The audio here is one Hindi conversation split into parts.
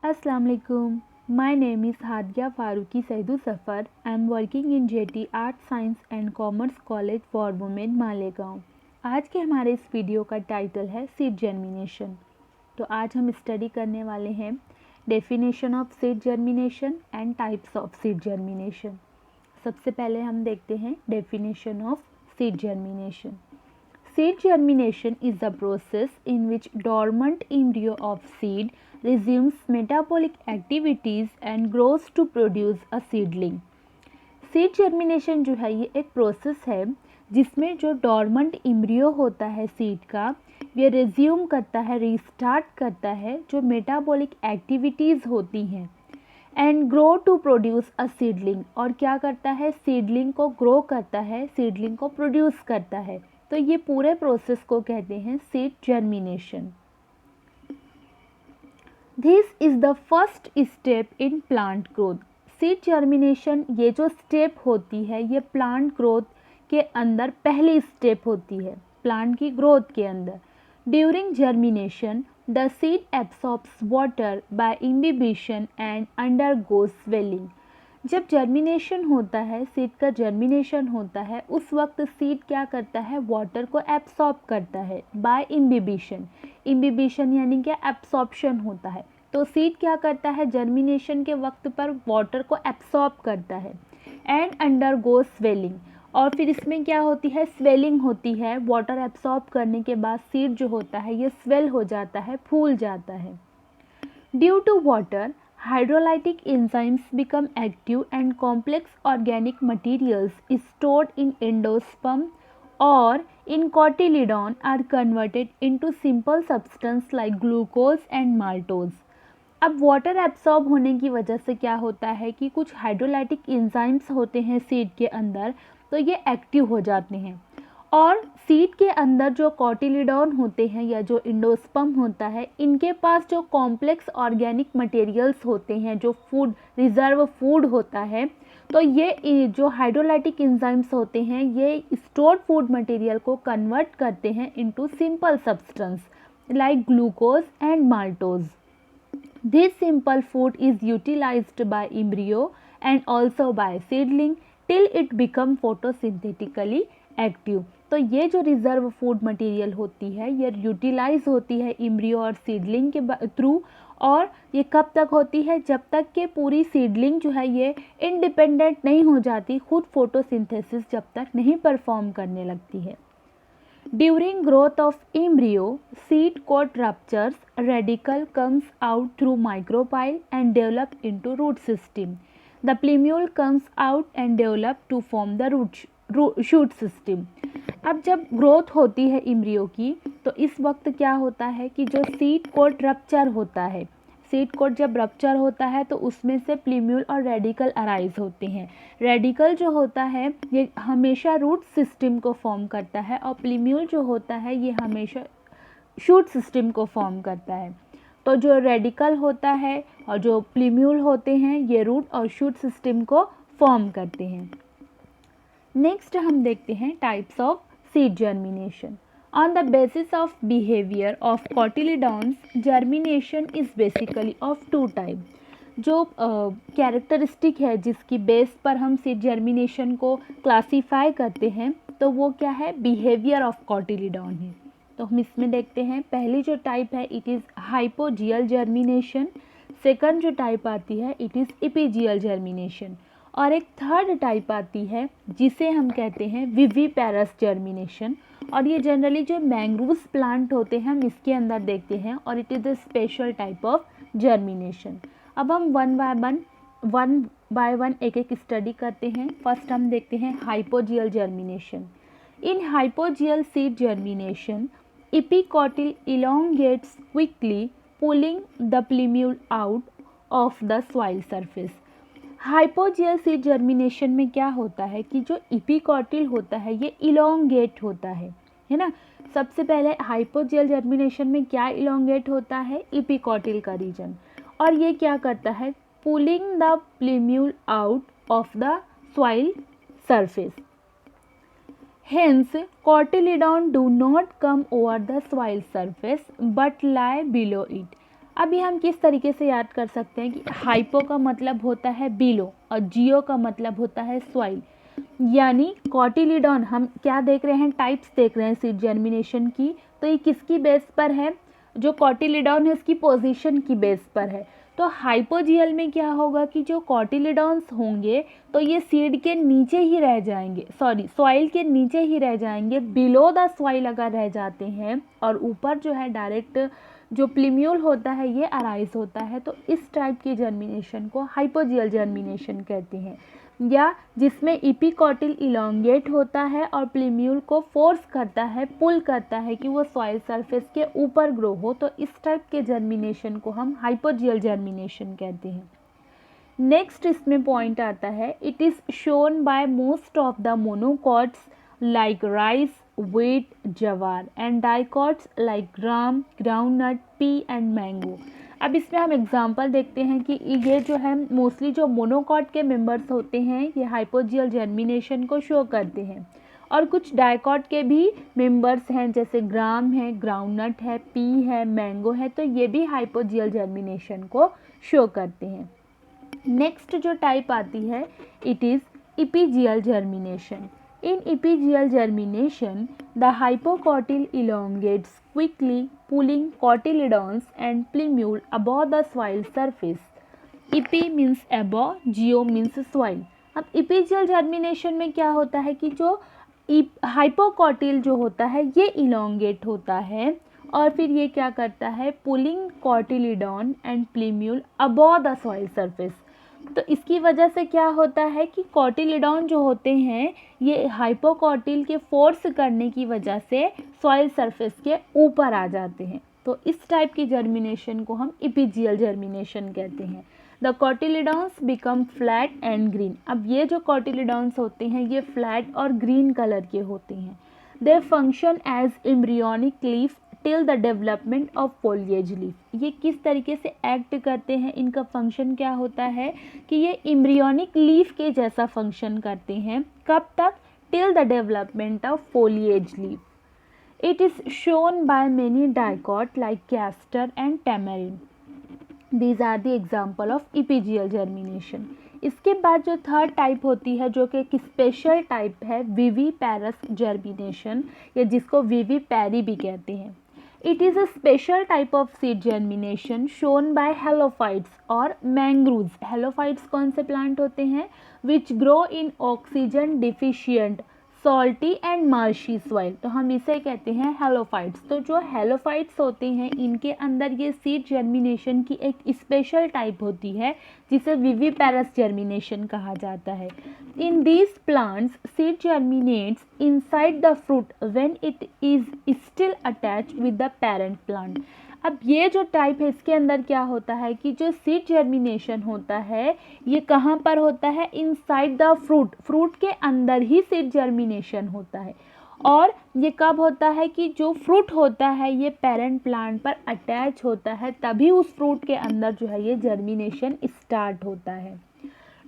Assalamu alaikum. My name is Hadia Faruqi Saidu Safar. I am working in JT Art Science and Commerce College for Women Malegaon. आज के हमारे इस वीडियो का टाइटल है सीड जर्मिनेशन। तो आज हम स्टडी करने वाले हैं definition of seed germination and types of seed germination. सबसे पहले हम देखते हैं definition of seed germination. Seed germination is the process in which dormant embryo of seed resumes metabolic activities and grows to produce a seedling. Seed germination जो है ये एक प्रोसेस है जिसमें जो डॉर्मेंट एम्ब्रियो होता है सीड का ये रिज्यूम करता है, रीस्टार्ट करता है जो मेटाबॉलिक एक्टिविटीज़ होती हैं and grow to produce a seedling, और क्या करता है, सीडलिंग को ग्रो करता है, सीडलिंग को प्रोड्यूस करता है। तो ये पूरे प्रोसेस को कहते हैं seed germination. This is the first step in plant growth. Seed germination ये जो स्टेप होती है ये प्लांट ग्रोथ के अंदर पहली स्टेप होती है, प्लांट की ग्रोथ के अंदर। During germination the seed absorbs water by imbibition and undergoes swelling. जब जर्मिनेशन होता है, सीड का जर्मिनेशन होता है, उस वक्त सीड क्या करता है, वाटर को एब्सॉर्ब करता है बाय इम्बिबिशन। इम्बिबिशन यानी क्या, एब्सॉर्प्शन होता है। तो सीड क्या करता है, जर्मिनेशन के वक्त पर वाटर को एब्सॉर्ब करता है एंड अंडरगो स्वेलिंग, और फिर इसमें क्या होती है, स्वेलिंग होती है। वाटर एब्सॉर्ब करने के बाद सीड जो होता है ये स्वेल हो जाता है, फूल जाता है। Due to water hydrolytic enzymes become active and complex organic materials stored in endosperm or in cotyledon are converted into simple substance like glucose and maltose. अब वाटर एब्सॉर्ब होने की वजह से क्या होता है कि कुछ हाइड्रोलाइटिक एंजाइम्स होते हैं सीड के अंदर, तो ये एक्टिव हो जाते हैं, और सीड के अंदर जो कॉटिलिडॉन होते हैं या जो इंडोस्पर्म होता है, इनके पास जो कॉम्प्लेक्स ऑर्गेनिक मटेरियल्स होते हैं, जो फूड रिजर्व फूड होता है, तो ये जो हाइड्रोलाइटिक एंजाइम्स होते हैं ये स्टोर्ड फूड मटेरियल को कन्वर्ट करते हैं into simple substance like glucose and maltose. This simple food is utilized by embryo and also by seedling till it become photosynthetically active. तो ये जो रिजर्व फूड मटेरियल होती है ये यूटिलाइज होती है एम्ब्रियो और सीडलिंग के थ्रू, और ये कब तक होती है, जब तक कि पूरी सीडलिंग जो है ये इंडिपेंडेंट नहीं हो जाती, खुद फोटोसिंथेसिस जब तक नहीं परफॉर्म करने लगती है। During growth of embryo seed coat ruptures, radical comes out through micropyle and develop into root system. The plumule comes out and develop to form the shoot system. अब जब ग्रोथ होती है एम्ब्रियो की, तो इस वक्त क्या होता है कि जो सीड कोट रप्चर होता है, सीड कोट जब रप्चर होता है तो उसमें से प्लीम्यूल और रेडिकल अराइज होते हैं। रेडिकल जो होता है ये हमेशा रूट सिस्टम को फॉर्म करता है, और प्लीम्यूल जो होता है ये हमेशा शूट सिस्टम को फॉर्म करता है। तो जो रेडिकल होता है और जो प्लीम्यूल होते हैं ये रूट और शूट सिस्टम को फॉर्म करते हैं। नेक्स्ट हम देखते हैं types of seed germination. On the basis of behaviour of cotyledons, germination is basically of two type. जो कैरेक्टरिस्टिक है जिसकी बेस पर हम सीड जर्मिनेशन को क्लासीफाई करते हैं, तो वो क्या है, बिहेवियर ऑफ कॉटिलिडॉन है। तो हम इसमें देखते हैं, पहली जो टाइप है it is hypogeal germination, second जो टाइप आती है इट इज़ इपीजियल जर्मिनेशन, और एक थर्ड टाइप आती है जिसे हम कहते हैं विविपेरस जर्मिनेशन, और ये जनरली जो मैंग्रोव प्लांट होते हैं हम इसके अंदर देखते हैं, और it is a special type of germination. अब हम वन बाय वन एक एक स्टडी करते हैं। फर्स्ट हम देखते हैं hypogeal germination. In hypogeal seed germination epicotyl elongates quickly, pulling the plumule out of the soil surface. Hypogeal seed germination में क्या होता है कि जो इपिकॉटिल होता है ये इलोंगेट होता है ना। सबसे पहले हाइपोजियल जर्मिनेशन में क्या इलोंगेट होता है, इपिकॉटिल का रीजन, और ये क्या करता है, pulling the प्लीम्यूल out of the soil surface. Hence, cotyledon do not come over the soil surface but lie below it. अभी हम किस तरीके से याद कर सकते हैं कि हाइपो का मतलब होता है बिलो और जियो का मतलब होता है सॉइल, यानी कॉटिलिडॉन हम क्या देख रहे हैं, टाइप्स देख रहे हैं सीड जर्मिनेशन की, तो ये किसकी बेस पर है, जो कॉटिलिडॉन है उसकी पोजीशन की बेस पर है। तो हाइपोजियल में क्या होगा कि जो कॉटिलिडॉन्स होंगे तो ये सीड के नीचे ही रह जाएंगे, सॉइल के नीचे ही रह जाएंगे, बिलो द सॉइल अगर रह जाते हैं और ऊपर जो है डायरेक्ट जो प्लीम्यूल होता है ये अराइज होता है, तो इस टाइप की जर्मिनेशन को हाइपोजियल जर्मिनेशन कहते हैं, या जिसमें इपिकॉटिल इलोंगेट होता है और प्लीम्यूल को फोर्स करता है, पुल करता है कि वो सॉइल सरफेस के ऊपर ग्रो हो, तो इस टाइप के जर्मिनेशन को हम हाइपोजियल जर्मिनेशन कहते हैं। नेक्स्ट इसमें पॉइंट आता है, it is shown bye most of the monocots like rice, wheat, जवार and dicots like gram, groundnut, P and mango. अब इसमें हम एग्जांपल देखते हैं कि ये जो है मोस्टली जो मोनोकॉट के मेंबर्स होते हैं ये हाइपोजियल जर्मिनेशन को शो करते हैं, और कुछ डाइकॉट के भी मेंबर्स हैं जैसे ग्राम है, ग्राउंडनट है, पी है, मैंगो है, तो ये भी हाइपोजियल जर्मिनेशन को शो करते हैं। नेक्स्ट जो टाइप आती है it is epigeal germination. In epigeal germination, the hypocotyl elongates quickly, pulling cotyledons and plumule above the soil surface. Epi means above, geo means soil. अब epigeal germination में क्या होता है कि जो हाइपोकॉटिल जो होता है ये इलोंगेट होता है और फिर ये क्या करता है, pulling cotyledon and प्लीम्यूल above the soil surface. तो इसकी वजह से क्या होता है कि कॉटिलिडॉन जो होते हैं ये हाइपोकॉटिल के फोर्स करने की वजह से सॉइल सरफेस के ऊपर आ जाते हैं, तो इस टाइप की जर्मिनेशन को हम इपीजियल जर्मिनेशन कहते हैं। The cotyledons become flat and green. अब ये जो कॉटिलिडॉन्स होते हैं ये फ्लैट और ग्रीन कलर के होते हैं। They function as embryonic leaf till the development of foliage leaf. ये किस तरीके से एक्ट करते हैं, इनका फंक्शन क्या होता है कि ये एम्ब्रियोनिक लीफ के जैसा फंक्शन करते हैं, कब तक, till the development of foliage leaf. It is shown by many dicot like castor and tamarind. These are the example of epigeal germination. इसके बाद जो थर्ड टाइप होती है जो कि एक स्पेशल टाइप है विविपैरस जर्मिनेशन, या जिसको विविपैरी भी कहते हैं। It is a special type of seed germination shown by halophytes और mangroves। halophytes कौन से प्लांट होते हैं, which grow in oxygen deficient salty and marshy soil। तो हम इसे कहते हैं halophytes। तो जो halophytes होते हैं इनके अंदर ये seed germination की एक स्पेशल टाइप होती है जिसे विविपैरस जर्मिनेशन कहा जाता है। In these plants, seed germinates inside the fruit when it is still attached with the parent plant। अब ये जो टाइप है इसके अंदर क्या होता है कि जो सीड जर्मिनेशन होता है ये कहाँ पर होता है, इनसाइड द फ्रूट, फ्रूट के अंदर ही सीड जर्मिनेशन होता है। और ये कब होता है कि जो फ्रूट होता है ये पेरेंट प्लांट पर अटैच होता है, तभी उस फ्रूट के अंदर जो है ये जर्मिनेशन स्टार्ट होता है।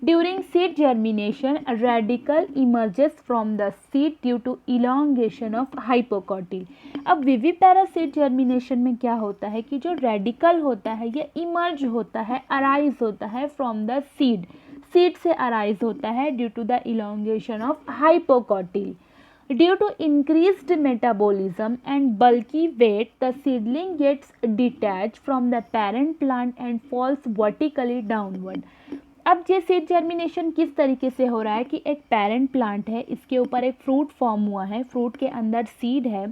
During seed germination, a radicle emerges from the seed due to elongation of hypocotyl। अब विविपैरस सीड जर्मिनेशन में क्या होता है कि जो रेडिकल होता है ये इमर्ज होता है, अराइज होता है फ्रॉम द सीड, सीड से अराइज होता है due to the elongation of hypocotyl। Due to increased metabolism and bulky weight, the seedling gets detached from the parent plant and falls vertically downward। अब ये सीड जर्मिनेशन किस तरीके से हो रहा है कि एक पेरेंट प्लांट है, इसके ऊपर एक फ्रूट फॉर्म हुआ है, फ्रूट के अंदर सीड है,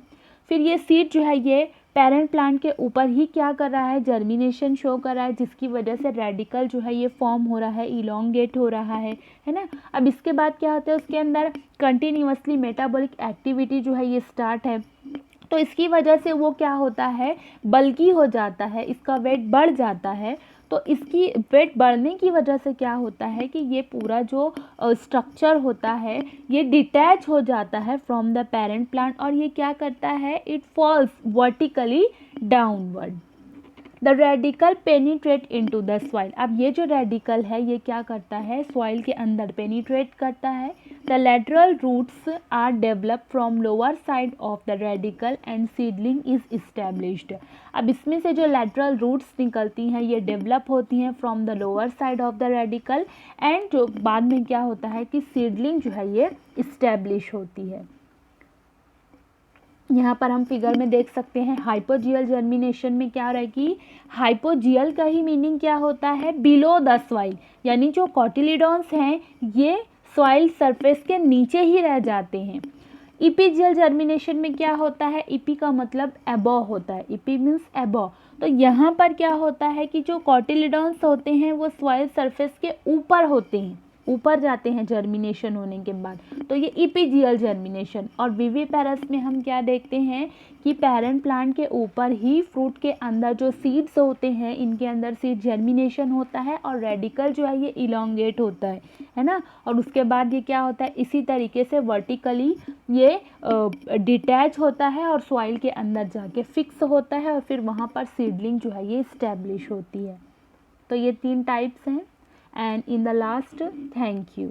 फिर ये सीड जो है ये पेरेंट प्लांट के ऊपर ही क्या कर रहा है, जर्मिनेशन शो कर रहा है, जिसकी वजह से रेडिकल जो है ये फॉर्म हो रहा है, इलोंगेट हो रहा है ना। अब इसके बाद क्या होता है, उसके अंदर कंटिन्यूअसली मेटाबॉलिक एक्टिविटी जो है ये स्टार्ट है, तो इसकी वजह से वो क्या होता है, बल्की हो जाता है, इसका वेट बढ़ जाता है। तो इसकी वेट बढ़ने की वजह से क्या होता है कि ये पूरा जो स्ट्रक्चर होता है ये डिटैच हो जाता है फ्रॉम द पेरेंट प्लांट और ये क्या करता है, it falls vertically downward. The radical penetrate into the soil. अब ये जो रेडिकल है ये क्या करता है, सॉइल के अंदर पेनिट्रेट करता है, the lateral roots are developed from lower side of the radicle and seedling is established। अब इसमें से जो lateral roots निकलती हैं ये develop होती हैं from the lower side of the radicle and जो बाद में क्या होता है कि seedling जो है ये establish होती है। यहाँ पर हम फिगर में देख सकते हैं हाइपोजियल जर्मिनेशन में क्या रहेगी, हाइपोजियल का ही मीनिंग क्या होता है, बिलो द सॉइल, यानी जो कॉटिलिडॉन्स हैं ये सॉइल सरफेस के नीचे ही रह जाते हैं। इपीजियल जर्मिनेशन में क्या होता है, इपी का मतलब एबो होता है, इपी मीन्स एबो। तो यहाँ पर क्या होता है कि जो कॉटिलिडॉन्स होते हैं वो सॉइल सरफेस के ऊपर होते हैं, ऊपर जाते हैं जर्मिनेशन होने के बाद, तो ये इपीजियल जर्मिनेशन। और विविपेरस में हम क्या देखते हैं कि पेरेंट प्लांट के ऊपर ही फ्रूट के अंदर जो सीड्स होते हैं इनके अंदर सीड जर्मिनेशन होता है और रेडिकल जो है ये इलोंगेट होता है ना। और उसके बाद ये क्या होता है, इसी तरीके से वर्टिकली ये डिटैच होता है और सॉइल के अंदर जाके फिक्स होता है और फिर वहाँ पर सीडलिंग जो है ये इस्टेब्लिश होती है। तो ये 3 टाइप्स हैं। And in the last, thank you.